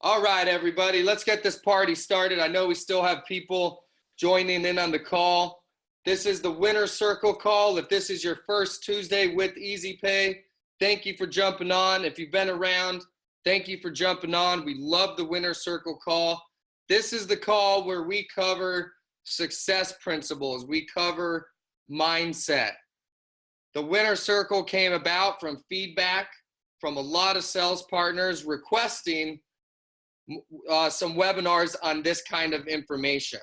All right, everybody, let's get this party started. I know we still have people joining in on the call. This is the winner circle call. If this is your first Tuesday with Easy Pay, thank you for jumping on. If you've been around, thank you for jumping on. We love the winner circle call. This is the call where we cover success principles. We cover mindset. The winner circle came about from feedback from a lot of sales partners requesting some webinars on this kind of information.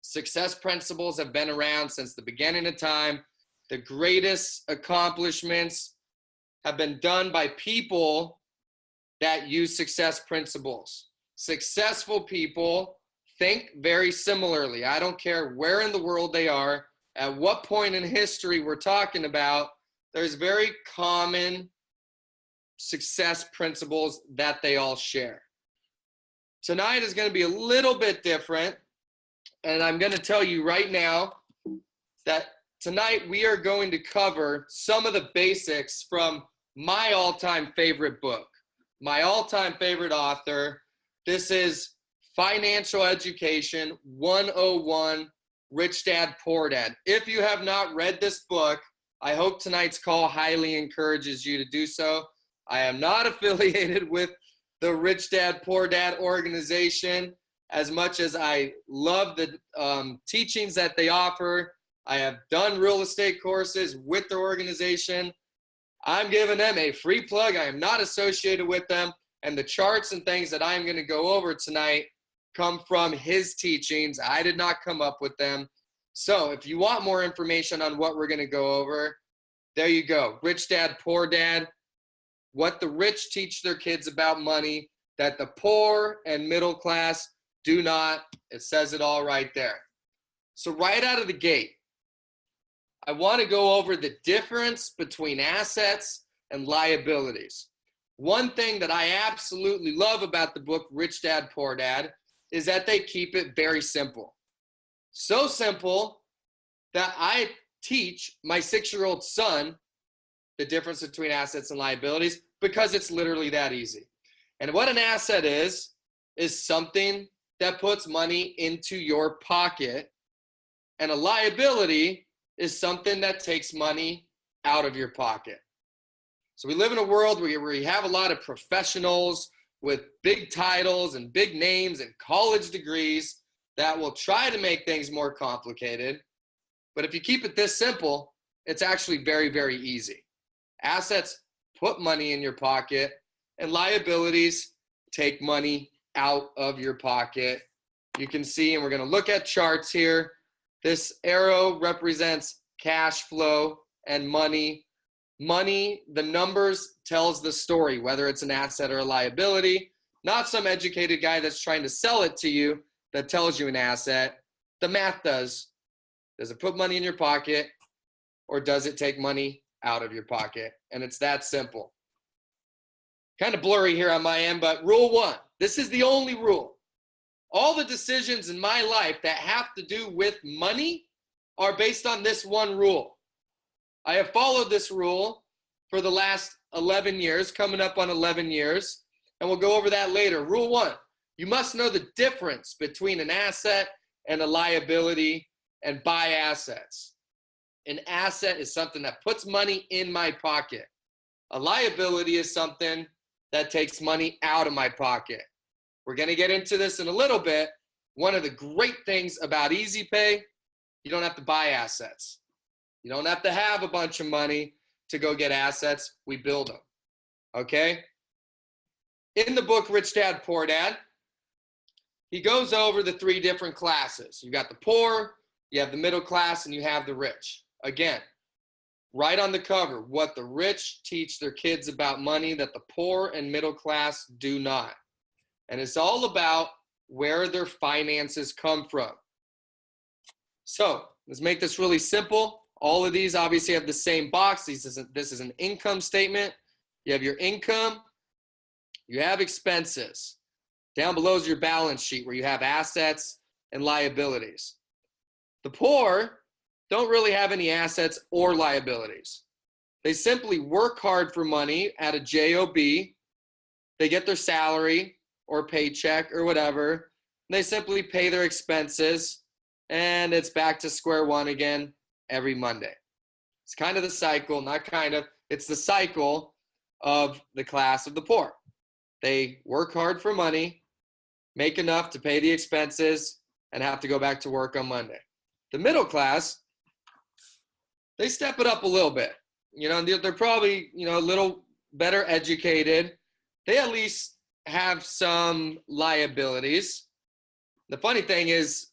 Success principles have been around since the beginning of time. The greatest accomplishments have been done by people that use success principles. Successful people think very similarly. I don't care where in the world they are, at what point in history we're talking about, there's very common success principles that they all share. Tonight is going to be a little bit different, and I'm going to tell you right now that tonight we are going to cover some of the basics from my all-time favorite book, my all-time favorite author. This is Financial Education 101, Rich Dad, Poor Dad. If you have not read this book, I hope tonight's call highly encourages you to do so. I am not affiliated with the Rich Dad, Poor Dad organization. As much as I love the teachings that they offer, I have done real estate courses with their organization. I'm giving them a free plug. I am not associated with them. And the charts and things that I'm going to go over tonight come from his teachings. I did not come up with them. So if you want more information on what we're going to go over, there you go. Rich Dad, Poor Dad. What the rich teach their kids about money that the poor and middle class do not. It says it all right there. So right out of the gate, I want to go over the difference between assets and liabilities. One thing that I absolutely love about the book Rich Dad, Poor Dad is that they keep it very simple. So simple that I teach my 6-year-old son the difference between assets and liabilities because it's literally that easy. And what an asset is something that puts money into your pocket, and a liability is something that takes money out of your pocket. So we live in a world where we have a lot of professionals with big titles and big names and college degrees that will try to make things more complicated. But if you keep it this simple, it's actually very, very easy. Assets put money in your pocket, and liabilities take money out of your pocket. You can see, and we're going to look at charts here. This arrow represents cash flow and money. Money, the numbers tells the story, whether it's an asset or a liability. Not some educated guy that's trying to sell it to you that tells you an asset. The math does. Does it put money in your pocket, or does it take money out of your pocket? And it's that simple. Kind of blurry here on my end, but rule 1, this is the only rule. All the decisions in my life that have to do with money are based on this one rule. I have followed this rule for the last 11 years, coming up on 11 years, and we'll go over that later. Rule 1, you must know the difference between an asset and a liability and buy assets. An asset is something that puts money in my pocket. A liability is something that takes money out of my pocket. We're going to get into this in a little bit. One of the great things about Easy Pay, you don't have to buy assets. You don't have to have a bunch of money to go get assets. We build them. Okay? In the book Rich Dad, Poor Dad, he goes over the 3 different classes. You got the poor, you have the middle class, and you have the rich. Again, right on the cover, what the rich teach their kids about money that the poor and middle class do not. And it's all about where their finances come from. So let's make this really simple. All of these obviously have the same box. This is an income statement. You have your income, you have expenses. Down below is your balance sheet where you have assets and liabilities. The poor don't really have any assets or liabilities. They simply work hard for money at a job. They get their salary, or paycheck or whatever. They simply pay their expenses, and it's back to square one again every Monday. It's kind of the cycle, not kind of, it's the cycle of the class of the poor. They work hard for money, make enough to pay the expenses, and have to go back to work on Monday. The middle class, they step it up a little bit. You know, they're probably, you know, a little better educated. They at least have some liabilities. The funny thing is,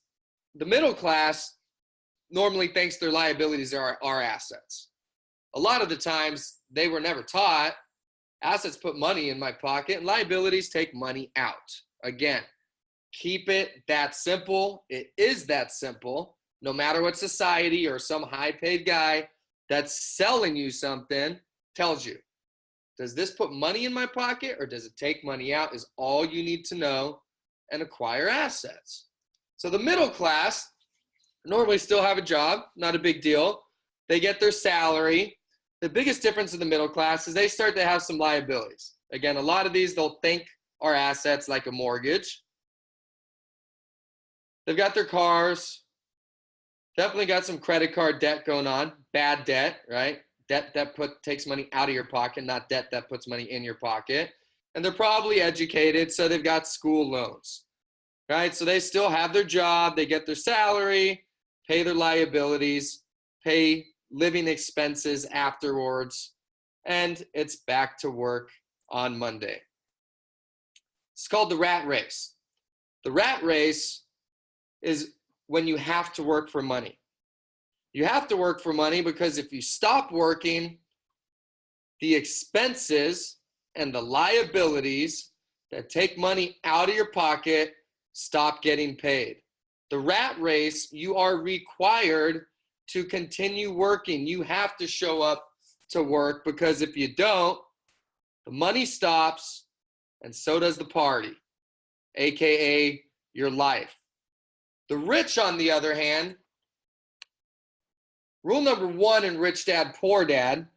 the middle class normally thinks their liabilities are assets. A lot of the times, they were never taught assets put money in my pocket and liabilities take money out. Again, keep it that simple. It is that simple. No matter what society or some high-paid guy that's selling you something tells you. Does this put money in my pocket or does it take money out is all you need to know and acquire assets. So the middle class normally still have a job, not a big deal. They get their salary. The biggest difference in the middle class is they start to have some liabilities. Again, a lot of these they'll think are assets like a mortgage. They've got their cars, definitely got some credit card debt going on, bad debt, right? Debt that takes money out of your pocket, not debt that puts money in your pocket. And they're probably educated, so they've got school loans, right? So they still have their job, they get their salary, pay their liabilities, pay living expenses afterwards, and it's back to work on Monday. It's called the rat race. The rat race is when you have to work for money. You have to work for money because if you stop working, the expenses and the liabilities that take money out of your pocket stop getting paid. The rat race, you are required to continue working. You have to show up to work because if you don't, the money stops and so does the party, AKA your life. The rich, on the other hand, rule number one in Rich Dad, Poor Dad,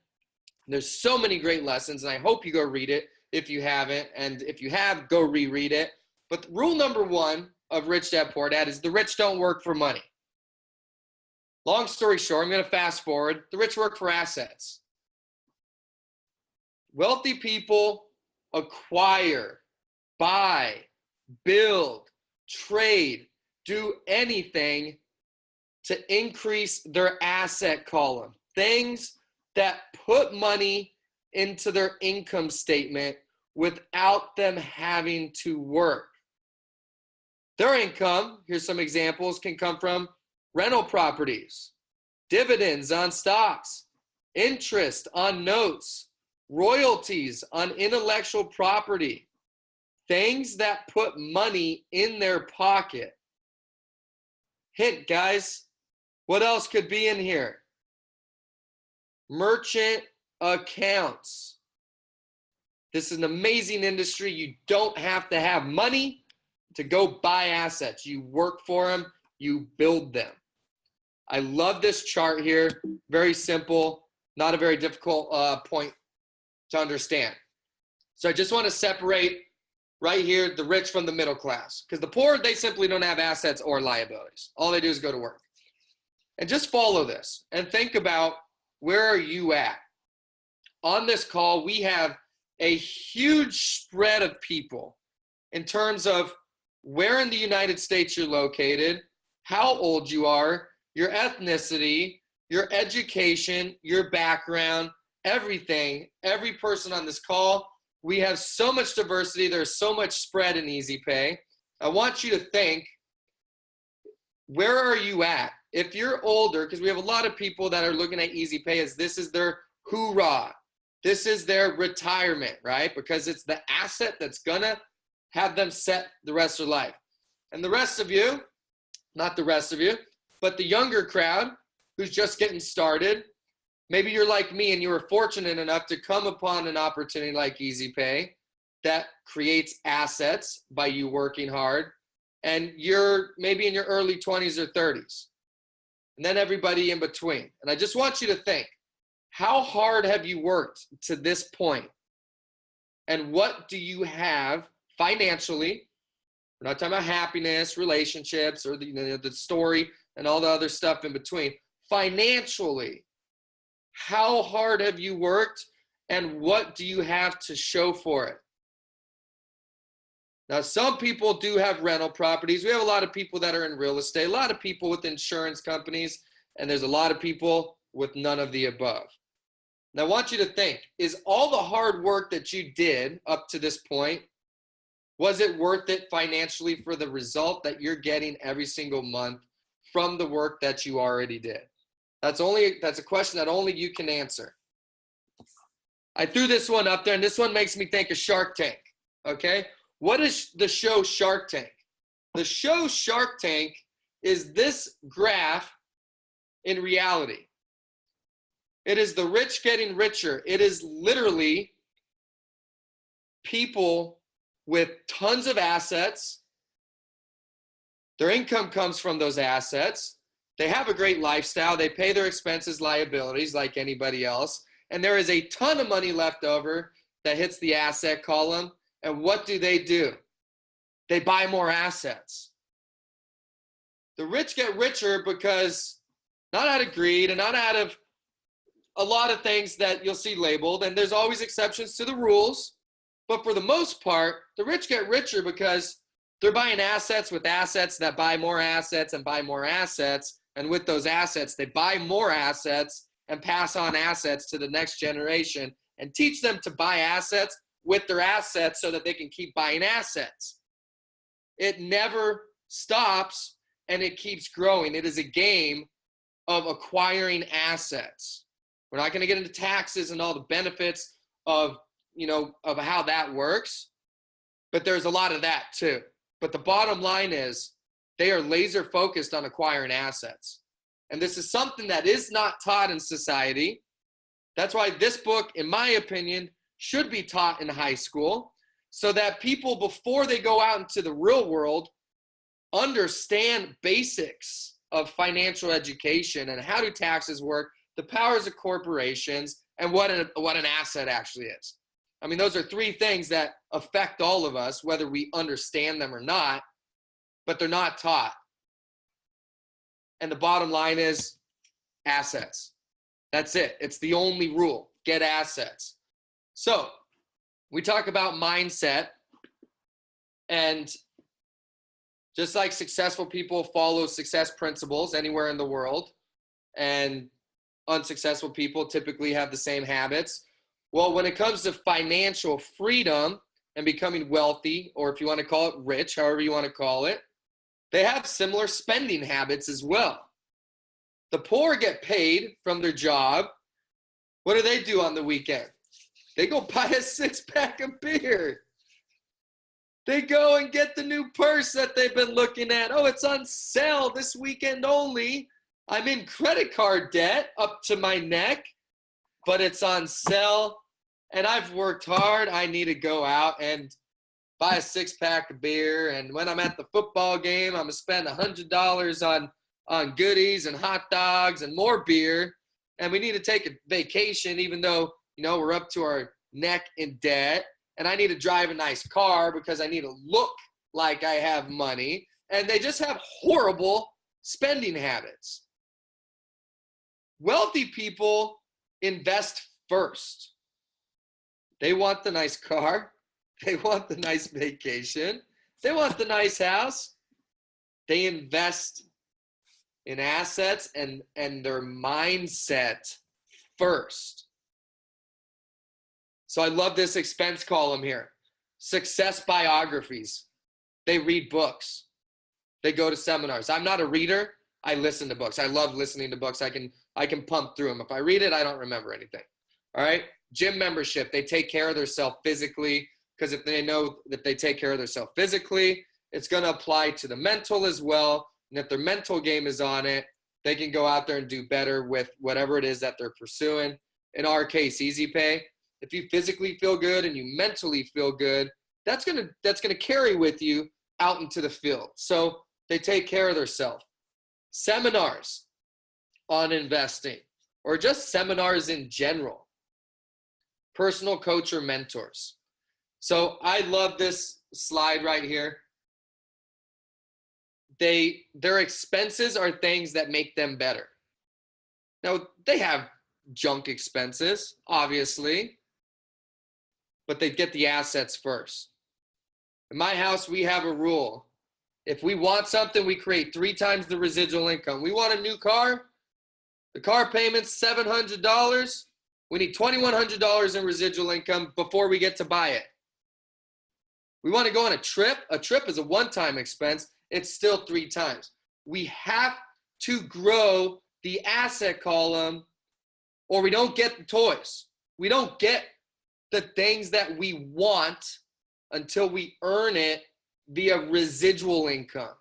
there's so many great lessons, and I hope you go read it if you haven't, and if you have, go reread it. But rule number one of Rich Dad, Poor Dad is the rich don't work for money. Long story short, I'm going to fast forward. The rich work for assets. Wealthy people acquire, buy, build, trade, do anything to increase their asset column. Things that put money into their income statement without them having to work. Their income, here's some examples, can come from rental properties, dividends on stocks, interest on notes, royalties on intellectual property, things that put money in their pocket. Hint, guys, what else could be in here? Merchant accounts. This is an amazing industry. You don't have to have money to go buy assets. You work for them, you build them. I love this chart here. Very simple, not a very difficult point to understand. So I just want to separate right here the rich from the middle class, because the poor, they simply don't have assets or liabilities. All they do is go to work. And just follow this and think about, where are you at? On this call, we have a huge spread of people in terms of where in the United States you're located, how old you are, your ethnicity, your education, your background, everything, every person on this call. We have so much diversity. There's so much spread in Easy Pay. I want you to think, where are you at? If you're older, because we have a lot of people that are looking at Easy Pay as this is their hoorah. This is their retirement, right? Because it's the asset that's gonna have them set the rest of their life. And the rest of you, not the rest of you, but the younger crowd who's just getting started, maybe you're like me and you were fortunate enough to come upon an opportunity like Easy Pay that creates assets by you working hard, and you're maybe in your early 20s or 30s, and then everybody in between. And I just want you to think, how hard have you worked to this point? And what do you have financially. We're not talking about happiness, relationships, or the story and all the other stuff in between. Financially, how hard have you worked and what do you have to show for it? Now, some people do have rental properties. We have a lot of people that are in real estate, a lot of people with insurance companies, and there's a lot of people with none of the above. Now, I want you to think, is all the hard work that you did up to this point, was it worth it financially for the result that you're getting every single month from the work that you already did? That's a question that only you can answer. I threw this one up there, and this one makes me think of Shark Tank, okay? What is the show Shark Tank? The show Shark Tank is this graph in reality. It is the rich getting richer. It is literally people with tons of assets. Their income comes from those assets. They have a great lifestyle. They pay their expenses, liabilities like anybody else. And there is a ton of money left over that hits the asset column. And what do? They buy more assets. The rich get richer because not out of greed and not out of a lot of things that you'll see labeled, and there's always exceptions to the rules, but for the most part, the rich get richer because they're buying assets with assets that buy more assets and buy more assets, and with those assets, they buy more assets and pass on assets to the next generation and teach them to buy assets with their assets so that they can keep buying assets. It never stops and it keeps growing. It is a game of acquiring assets. We're not going to get into taxes and all the benefits of how that works, but there's a lot of that too. But the bottom line is they are laser focused on acquiring assets. And this is something that is not taught in society. That's why this book, in my opinion, should be taught in high school so that people, before they go out into the real world, understand basics of financial education and how do taxes work, the powers of corporations, and what an asset actually is. I mean, those are three things that affect all of us, whether we understand them or not, but they're not taught. And the bottom line is assets. That's it. It's the only rule. Get assets. So we talk about mindset, and just like successful people follow success principles anywhere in the world, and unsuccessful people typically have the same habits. Well, when it comes to financial freedom and becoming wealthy, or if you want to call it rich, however you want to call it, they have similar spending habits as well. The poor get paid from their job. What do they do on the weekend? They go buy a 6-pack of beer. They go and get the new purse that they've been looking at. Oh, it's on sale this weekend only. I'm in credit card debt up to my neck, but it's on sale. And I've worked hard. I need to go out and buy a 6-pack of beer. And when I'm at the football game, I'm going to spend $100 on goodies and hot dogs and more beer. And we need to take a vacation, even though, we're up to our neck in debt. And I need to drive a nice car because I need to look like I have money. And they just have horrible spending habits. Wealthy people invest first. They want the nice car. They want the nice vacation. They want the nice house. They invest in assets and their mindset first. So I love this expense column here. Success biographies. They read books. They go to seminars. I'm not a reader. I listen to books. I love listening to books. I can pump through them. If I read it, I don't remember anything. All right. Gym membership. They take care of themselves physically, because if they know that they take care of themselves physically, it's going to apply to the mental as well. And if their mental game is on it, they can go out there and do better with whatever it is that they're pursuing. In our case, Easy Pay. If you physically feel good and you mentally feel good, that's gonna carry with you out into the field. So they take care of themselves. Seminars on investing, or just seminars in general. Personal coach or mentors. So I love this slide right here. Their expenses are things that make them better. Now, they have junk expenses, obviously, but they get the assets first. In my house, we have a rule. If we want something, we create 3 times the residual income. We want a new car. The car payment's $700. We need $2,100 in residual income before we get to buy it. We want to go on a trip. A trip is a one-time expense. It's still 3 times. We have to grow the asset column or we don't get the toys. We don't get the things that we want until we earn it via residual income.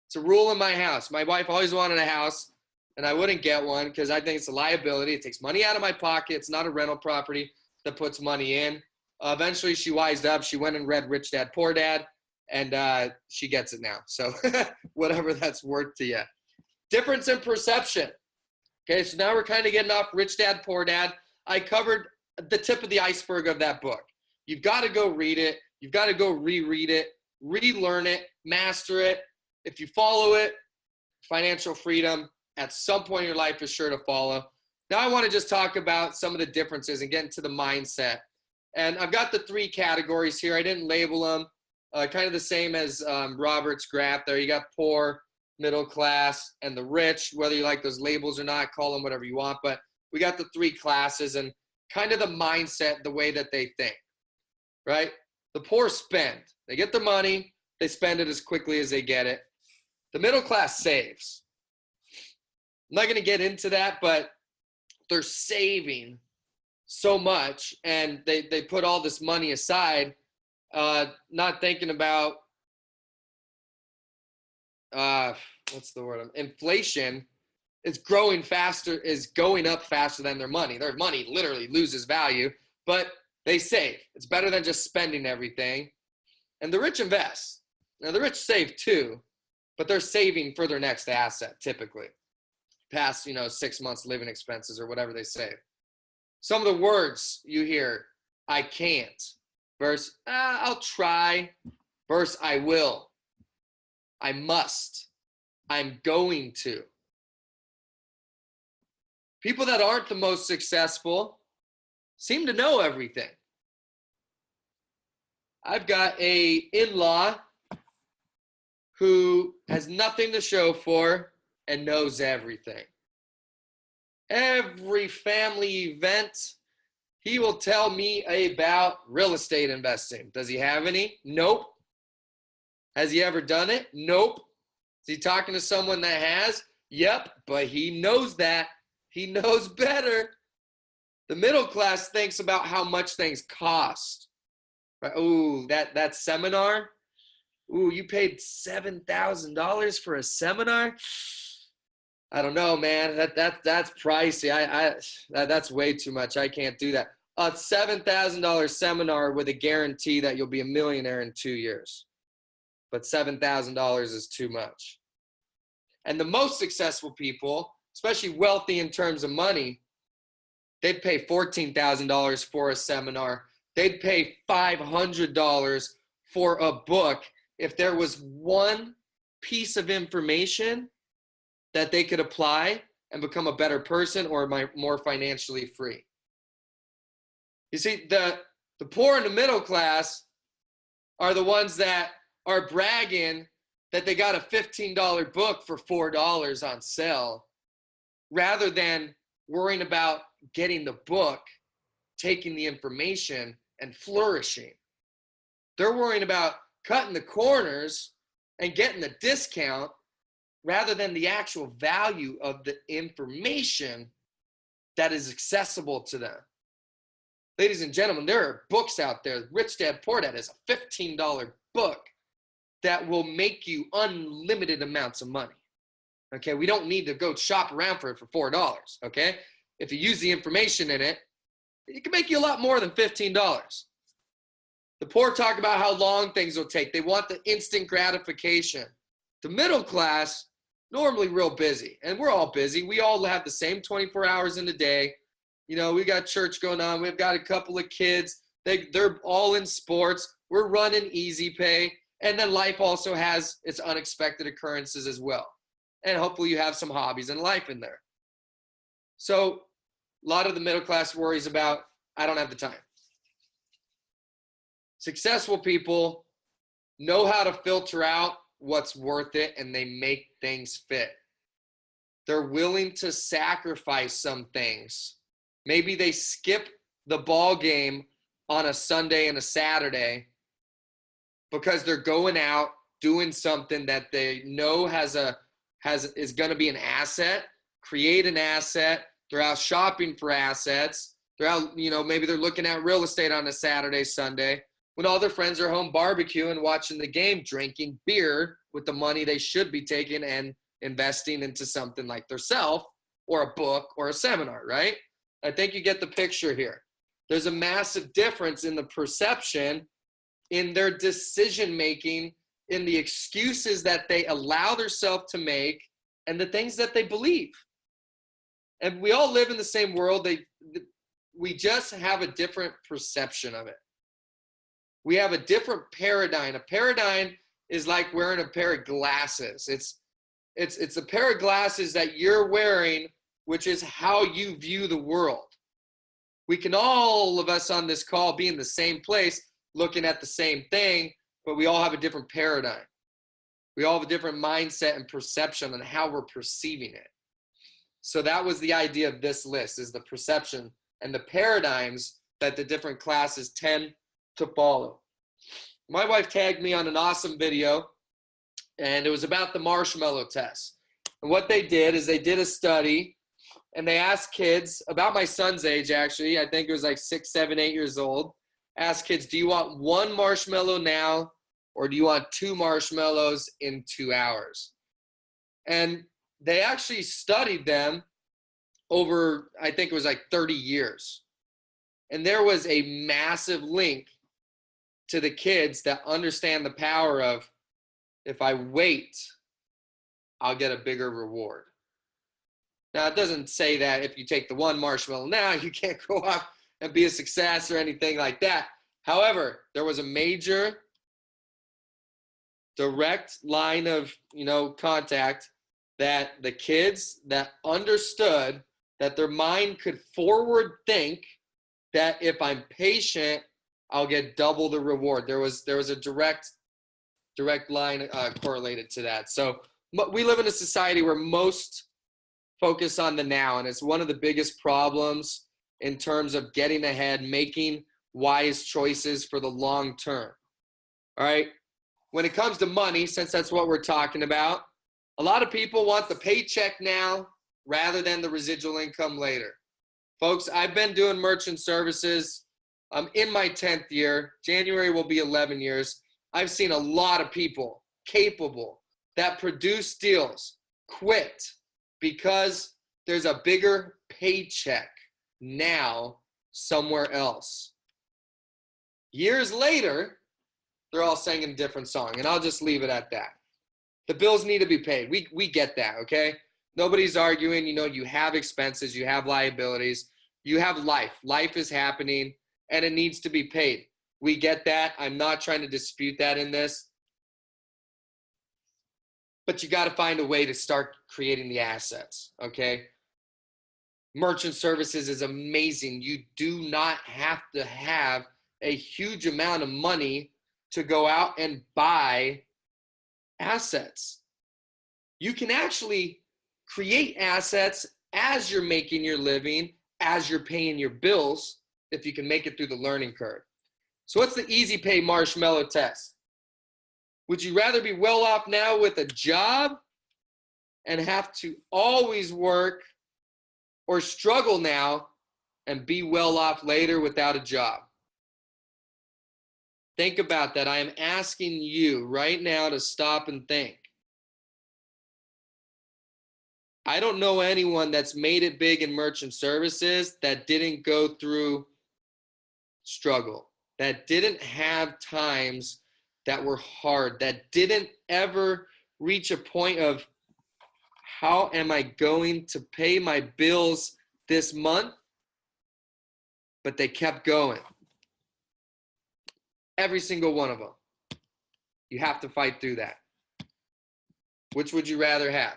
It's a rule in my house. My wife always wanted a house, and I wouldn't get one because I think it's a liability. It takes money out of my pocket. It's not a rental property that puts money in. Eventually, she wised up. She went and read Rich Dad, Poor Dad, and she gets it now. So whatever that's worth to you. Difference in perception. Okay, so now we're kind of getting off Rich Dad, Poor Dad. I covered the tip of the iceberg of that book. You've got to go read it. You've got to go reread it, relearn it, master it. If you follow it, financial freedom at some point in your life is sure to follow. Now I want to just talk about some of the differences and get into the mindset. And I've got the 3 categories here. I didn't label them. Kind of the same as Robert's graph there. You got poor, middle class, and the rich. Whether you like those labels or not, call them whatever you want. But we got the 3 classes and kind of the mindset, the way that they think, right? The poor spend. They get the money. They spend it as quickly as they get it. The middle class saves. I'm not going to get into that, but they're saving so much and they put all this money aside, not thinking about, what's the word? Inflation is growing faster, is going up faster than their money. Their money literally loses value, but they save. It's better than just spending everything. And the rich invest. Now, the rich save too, but they're saving for their next asset, typically. Past, 6 months living expenses or whatever they save. Some of the words you hear, I can't. Verse, I'll try. Verse, I will. I must. I'm going to. People that aren't the most successful seem to know everything. I've got a in-law who has nothing to show for and knows everything. Every family event, he will tell me about real estate investing. Does he have any? Nope. Has he ever done it? Nope. Is he talking to someone that has? Yep, but he knows that. He knows better. The middle class thinks about how much things cost. Right? Ooh, that seminar. Ooh, you paid $7,000 for a seminar? I don't know, man. That's pricey. That's way too much. I can't do that. A $7,000 seminar with a guarantee that you'll be a millionaire in 2 years. But $7,000 is too much. And the most successful people, especially wealthy in terms of money, they'd pay $14,000 for a seminar. They'd pay $500 for a book if there was one piece of information that they could apply and become a better person or more financially free. You see, the poor and the middle class are the ones that are bragging that they got a $15 book for $4 on sale, rather than worrying about getting the book, taking the information, and flourishing. They're worrying about cutting the corners and getting the discount rather than the actual value of the information that is accessible to them. Ladies and gentlemen, there are books out there. Rich Dad, Poor Dad is a $15 book that will make you unlimited amounts of money. Okay, we don't need to go shop around for it for $4, okay? If you use the information in it, it can make you a lot more than $15. The poor talk about how long things will take. They want the instant gratification. The middle class, normally real busy, and we're all busy. We all have the same 24 hours in a day. We got church going on. We've got a couple of kids. They're all in sports. we're running easy pay. And then life also has its unexpected occurrences as well. And hopefully you have some hobbies and life in there. So a lot of the middle class worries about, I don't have the time. Successful people know how to filter out what's worth it, and they make things fit. They're willing to sacrifice some things. Maybe they skip the ball game on a Sunday and a Saturday because they're going out doing something that they know is going to be an asset, create an asset. They're out shopping for assets. They're out, maybe they're looking at real estate on a Saturday, Sunday, when all their friends are home barbecuing, watching the game, drinking beer with the money they should be taking and investing into something like theirself or a book or a seminar, right? I think you get the picture here. There's a massive difference in the perception, in their decision-making, in the excuses that they allow themselves to make, and the things that they believe. And we all live in the same world. We just have a different perception of it. We have a different paradigm. A paradigm is like wearing a pair of glasses. It's a pair of glasses that you're wearing, which is how you view the world. We can all of us on this call be in the same place, looking at the same thing, but we all have a different paradigm. We all have a different mindset and perception on how we're perceiving it. So that was the idea of this list, is the perception and the paradigms that the different classes tend to follow. My wife tagged me on an awesome video, and it was about the marshmallow test. And what they did is they did a study, and they asked kids, about my son's age actually, I think it was like 6, 7, 8 years old, asked kids, do you want 1 marshmallow now, or do you want 2 marshmallows in 2 hours? And they actually studied them over, I think it was like 30 years. And there was a massive link to the kids that understand the power of, if I wait, I'll get a bigger reward. Now, it doesn't say that if you take the 1 marshmallow now, you can't go off and be a success or anything like that. However, there was a major direct line of, contact that the kids that understood that their mind could forward think that if I'm patient, I'll get double the reward. There was a direct line correlated to that. So we live in a society where most focus on the now, and it's one of the biggest problems in terms of getting ahead, making wise choices for the long term. All right. When it comes to money, since that's what we're talking about, a lot of people want the paycheck now rather than the residual income later. Folks, I've been doing merchant services. I'm in my 10th year. January will be 11 years. I've seen a lot of people capable that produce deals quit because there's a bigger paycheck now somewhere else. Years later, they're all singing a different song, and I'll just leave it at that. The bills need to be paid. We get that, okay? Nobody's arguing. You have expenses, you have liabilities, you have life. Life is happening, and it needs to be paid. We get that. I'm not trying to dispute that in this. But you got to find a way to start creating the assets, okay? Merchant services is amazing. You do not have to have a huge amount of money to go out and buy assets. You can actually create assets as you're making your living, as you're paying your bills, if you can make it through the learning curve. So what's the easy pay marshmallow test? Would you rather be well off now with a job and have to always work, or struggle now and be well off later without a job? Think about that. I am asking you right now to stop and think. I don't know anyone that's made it big in merchant services that didn't go through struggle, that didn't have times that were hard, that didn't ever reach a point of, how am I going to pay my bills this month? But they kept going. Every single one of them. You have to fight through that. Which would you rather have?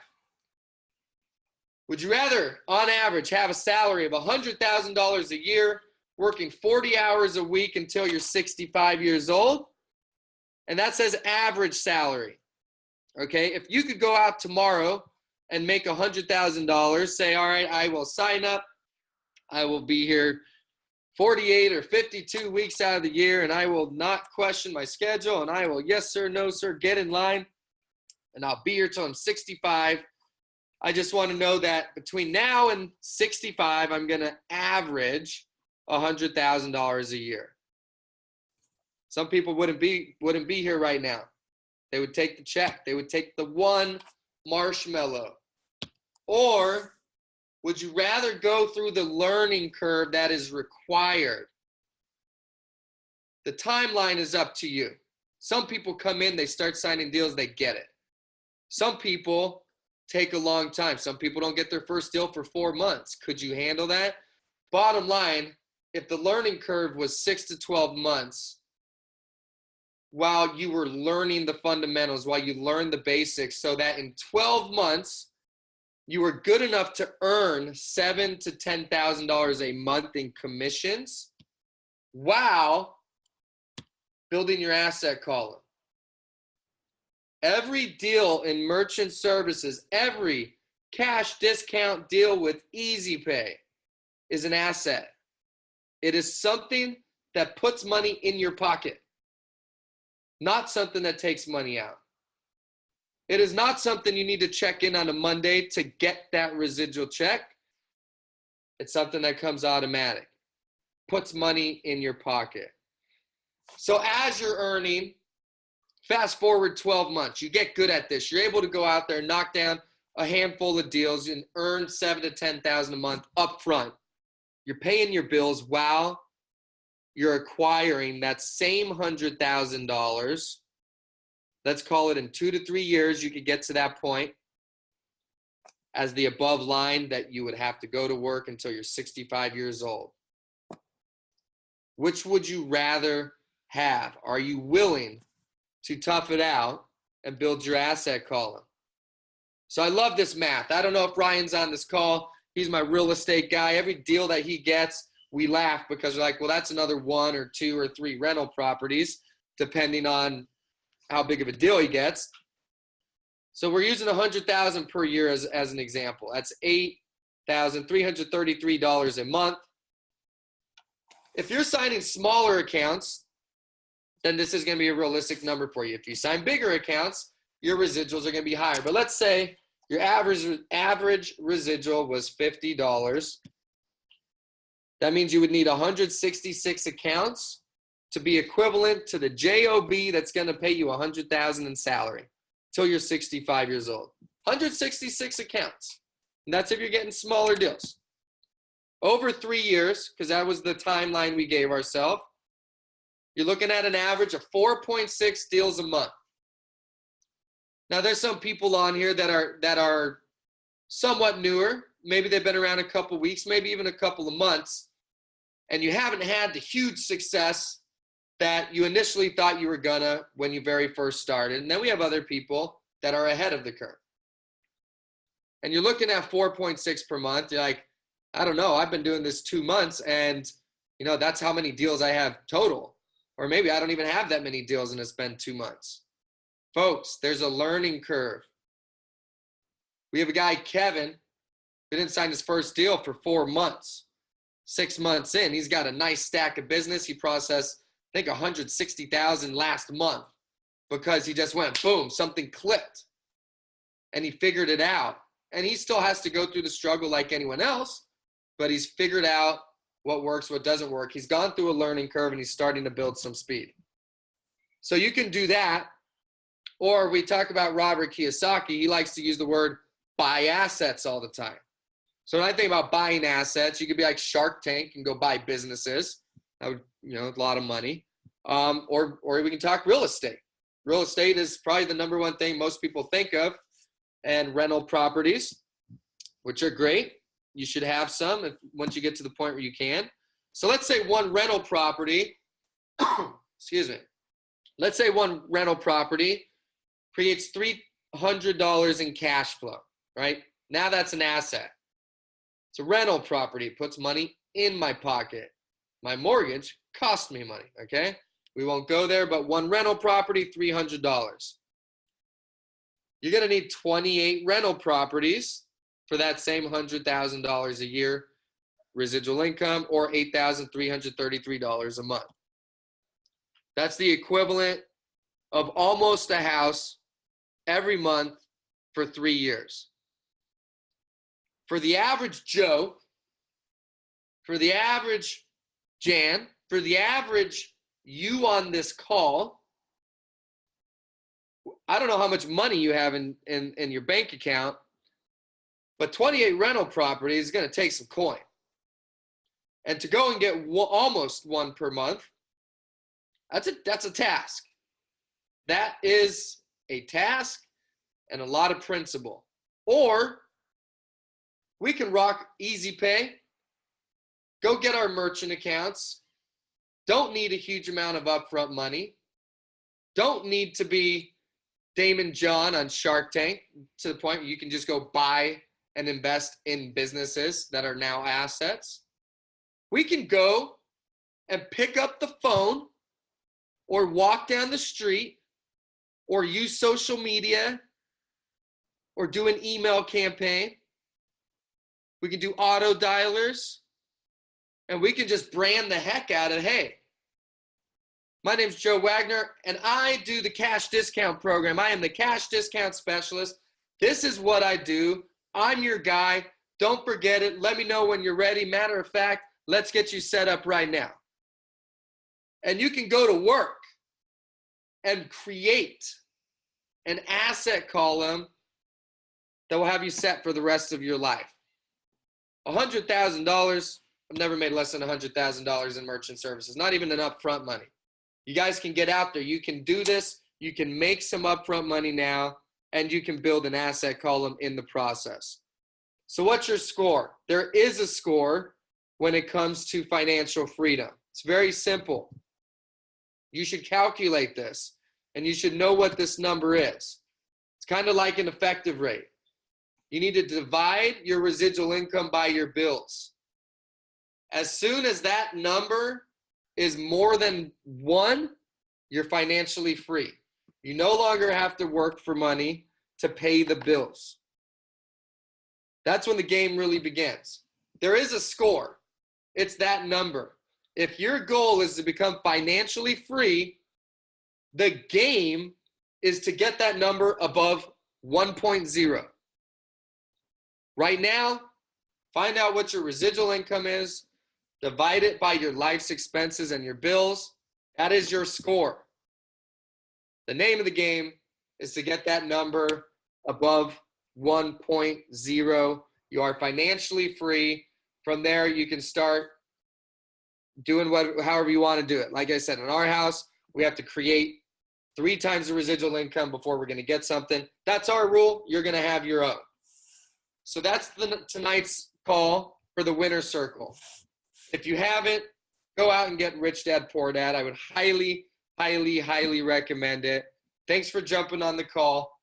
Would you rather, on average, have a salary of $100,000 a year, working 40 hours a week until you're 65 years old? And that says average salary. Okay, if you could go out tomorrow and make $100,000, say, all right, I will sign up. I will be here 48 or 52 weeks out of the year, and I will not question my schedule, and I will, yes, sir, no, sir, get in line, and I'll be here till I'm 65. I just want to know that between now and 65, I'm going to average $100,000 a year. Some people wouldn't be here right now. They would take the check. They would take the one marshmallow. Or would you rather go through the learning curve that is required? The timeline is up to you. Some people come in, they start signing deals, they get it. Some people take a long time. Some people don't get their first deal for 4 months. Could you handle that? Bottom line, if the learning curve was 6 to 12 months, while you were learning the fundamentals, while you learned the basics, so that in 12 months, you were good enough to earn $7,000 to $10,000 a month in commissions while building your asset column. Every deal in merchant services, every cash discount deal with EasyPay is an asset. It is something that puts money in your pocket, not something that takes money out. It is not something you need to check in on a Monday to get that residual check. It's something that comes automatic, puts money in your pocket. So as you're earning, fast forward 12 months, you get good at this. You're able to go out there and knock down a handful of deals and earn $7,000 to $10,000 a month up front. You're paying your bills while you're acquiring that same $100,000. Let's call it in 2 to 3 years, you could get to that point as the above line that you would have to go to work until you're 65 years old. Which would you rather have? Are you willing to tough it out and build your asset column? So I love this math. I don't know if Ryan's on this call. He's my real estate guy. Every deal that he gets, we laugh because we're like, well, that's another 1 or 2 or 3 rental properties, depending on how big of a deal he gets. So we're using $100,000 per year as an example. That's $8,333 a month. If you're signing smaller accounts, then this is going to be a realistic number for you. If you sign bigger accounts, your residuals are going to be higher. But let's say your average residual was $50. That means you would need 166 accounts to be equivalent to the JOB that's going to pay you $100,000 in salary till you're 65 years old. 166 accounts. And that's if you're getting smaller deals. Over 3 years, because that was the timeline we gave ourselves, you're looking at an average of 4.6 deals a month. Now, there's some people on here that are somewhat newer. Maybe they've been around a couple weeks, maybe even a couple of months, and you haven't had the huge success that you initially thought you were gonna when you very first started. And then we have other people that are ahead of the curve. And you're looking at 4.6 per month. You're like, I don't know, I've been doing this 2 months and that's how many deals I have total. Or maybe I don't even have that many deals and it's been 2 months. Folks, there's a learning curve. We have a guy, Kevin, who didn't sign his first deal for 4 months. 6 months in, he's got a nice stack of business. He processed, I think, 160,000 last month because he just went, boom, something clicked. And he figured it out. And he still has to go through the struggle like anyone else, but he's figured out what works, what doesn't work. He's gone through a learning curve and he's starting to build some speed. So you can do that. Or we talk about Robert Kiyosaki. He likes to use the word buy assets all the time. So when I think about buying assets, you could be like Shark Tank and go buy businesses. That would, a lot of money. Or we can talk real estate. Real estate is probably the number one thing most people think of, and rental properties, which are great. You should have some once you get to the point where you can. So let's say one rental property excuse me. Let's say one rental property creates $300 in cash flow, right? Now that's an asset. It's a rental property, puts money in my pocket. My mortgage cost me money, okay? We won't go there, but one rental property, $300. You're gonna need 28 rental properties for that same $100,000 a year residual income, or $8,333 a month. That's the equivalent of almost a house every month for 3 years. For the average Joe, for the average Jan, for the average you on this call, I don't know how much money you have in your bank account, but 28 rental properties is going to take some coin. And to go and get almost one per month, that's a task. That is a task and a lot of principle. Or we can rock Easy Pay, go get our merchant accounts, don't need a huge amount of upfront money, don't need to be Damon John on Shark Tank to the point where you can just go buy and invest in businesses that are now assets. We can go and pick up the phone or walk down the street or use social media or do an email campaign. We can do auto dialers, and we can just brand the heck out of, hey, my name's Joe Wagner, and I do the cash discount program. I am the cash discount specialist. This is what I do. I'm your guy. Don't forget it. Let me know when you're ready. Matter of fact, let's get you set up right now. And you can go to work and create an asset column that will have you set for the rest of your life. $100,000, I've never made less than $100,000 in merchant services, not even an upfront money. You guys can get out there. You can do this. You can make some upfront money now, and you can build an asset column in the process. So what's your score? There is a score when it comes to financial freedom. It's very simple. You should calculate this, and you should know what this number is. It's kind of like an effective rate. You need to divide your residual income by your bills. As soon as that number is more than 1, you're financially free. You no longer have to work for money to pay the bills. That's when the game really begins. There is a score. It's that number. If your goal is to become financially free, the game is to get that number above 1.0. Right now, find out what your residual income is, divide it by your life's expenses and your bills. That is your score. The name of the game is to get that number above 1.0. You are financially free. From there, you can start doing however you want to do it. Like I said, in our house, we have to create 3 times the residual income before we're going to get something. That's our rule. You're going to have your own. So that's tonight's call for the winner circle. If you haven't, go out and get Rich Dad Poor Dad. I would highly, highly, highly recommend it. Thanks for jumping on the call.